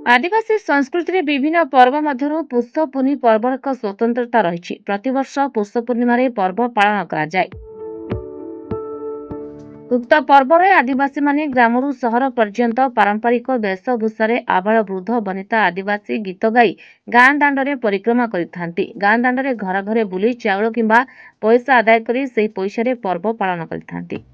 आदिवासी संस्कृति रे विभिन्न पर्व मध्यरु पुष्य पूर्णि पर्व एक स्वतंत्रता रही। प्रतिवर्ष पुष्य पूर्णिमा पर्व पालन करा जाय। उक्त पर्व रे आदिवासी माने ग्रामरु सहर पर्यंत पारंपरिक वेशभूषा रे आबाल वृद्ध वनिता आदिवासी गीत गाई गाँ दाण्डरे परिक्रमा करिथांती। गाँ दाण्डरे घर घरे बुली चाउल किंबा पैसा आदाय करी सेही पैसा रे पर्व पालन करिथांती।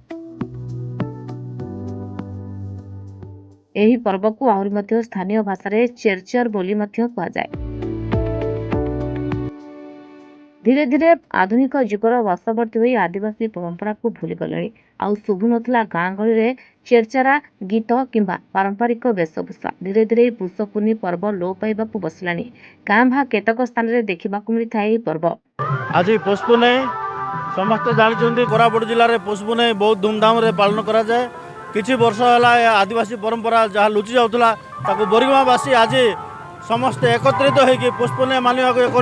एही पर्व को आहुरी मध्य स्थानीय भाषा रे चेरचर बोली मध्य कहा जाय। धीरे धीरे आधुनिक जुगर वशवर्ती होई आदिवासी परंपरा को भूली गले। आउ शुभु नथला गाँ गहली रे चेरचारा गीत किंबा पारंपरिक वेशभूषा। धीरे धीरे पुष्य पूर्णि पर्व लोप पाइबाकु बसिलानी। गाँ भा केतक स्थान रे देखिबाकु मिलिथाय पर्व। आज पुष्य पूर्णि समस्त जानते कोरापुट जिले में पुष्य पूर्णि बहुत धूमधाम रे पालन करा जाए। किछि वर्ष है आदिवासी परंपरा जहाँ लुचि जाऊला ताकू बोरिगमावासी आज समस्त एकत्रित होकर पुष्य पूर्णि मानवा कर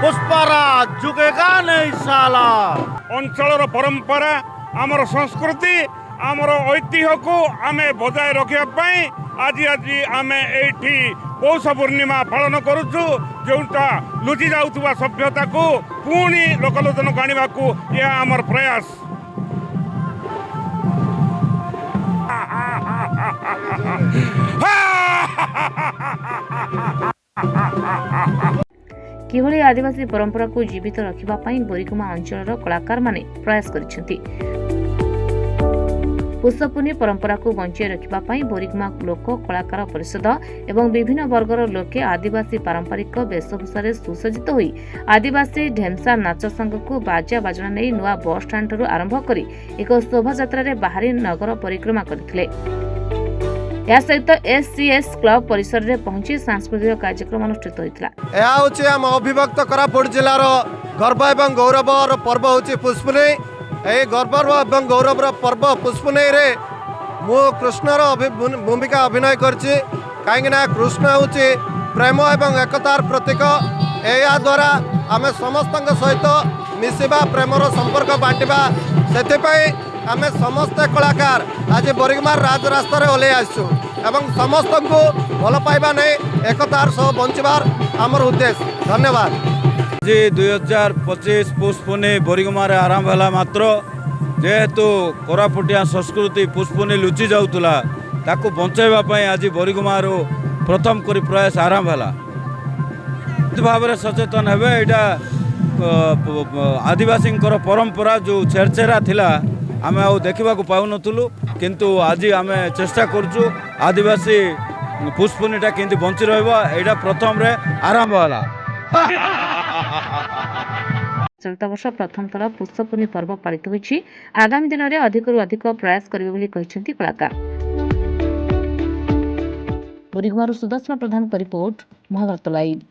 पुष्पारा झुकेगा नहीं साला। अंचल परंपरा आमर संस्कृति आमर ऐतिह्य को आमे बजाय रखापी आज आज आम ये पौष पूर्णिमा पालन करुचु जोटा लुचि जाऊा सभ्यता को पुणी लोकलोचन को आने को यह आमर प्रयास। किभଳି आदिवासी परंपरा को जीवित रखिबा पई बोरिगमा अंचलर कलाकार माने प्रयास करिसेंती। पुष्य पूर्णि परंपरा को बंचाई रखिबा पई बोरिगमा लोक कलाकार परिषद एवं विभिन्न वर्गर लोके आदिवासी पारंपरिक वेशभूषा रे सुसज्जित होई आदिवासी ढेमसा नाच संघ को बाजा बाजना नै नुआ बस स्टैंड रु आरंभ करी एक शोभा यात्रा रे बाहरी नगर परिक्रमा करथिले। या सहित एससीएस क्लब परिसर रे पहुंची सांस्कृतिक कार्यक्रम अनुष्ठित होइतला। यह होची हम अविभक्त कोरापुट जिलार गर्व एवं गौरवर पर्व होची पुष्य पूर्णि। ए गर्व एवं गौरवर पर्व पुष्य पूर्णि रे मु कृष्णर भूमिका अभिनय करछि। काहेकि ना कृष्ण होची प्रेम एवं एकतार प्रतीक। या द्वारा आमे समस्त सहित मिसिबा प्रेमर संपर्क बांटिबा सेथिपई आमे समस्त कलाकार आज बोरिगमार राजरास्ता रे ओले आसु एवं समस्त को भल पाइबा नहीं एकतार सह बंचबार आमर उद्देश्य। धन्यवाद। जी 2025 पुष्य पूर्णि बोरिगमार आरंभ है मात्र जेहेतु कोरापुटिया संस्कृति पुष्य पूर्णि लुचि जाऊला ताकू बचाइवाई आज बोरिगमार प्रथम करी प्रयास आरंभ है भाव में सचेतन हे। यहाँ आदिवासी परंपरा जो चेरचेरा थिला आमे आउ देखा पाऊन किंतु आज आम चेष्टा करुचु आदिवासी पुष्य पूर्णिटा केमती बंची रहा प्रथम रे आरंभ है। चलित वर्ष प्रथम थर पुष्य पूर्णि पर्व पालित होइछि। आगामी दिन में अधिकरु अधिक प्रयास करिवे बोली कहिसेंती कलाकार। बोरिगमारु सुदर्शन प्रधान रिपोर्ट महाभारत लाइव।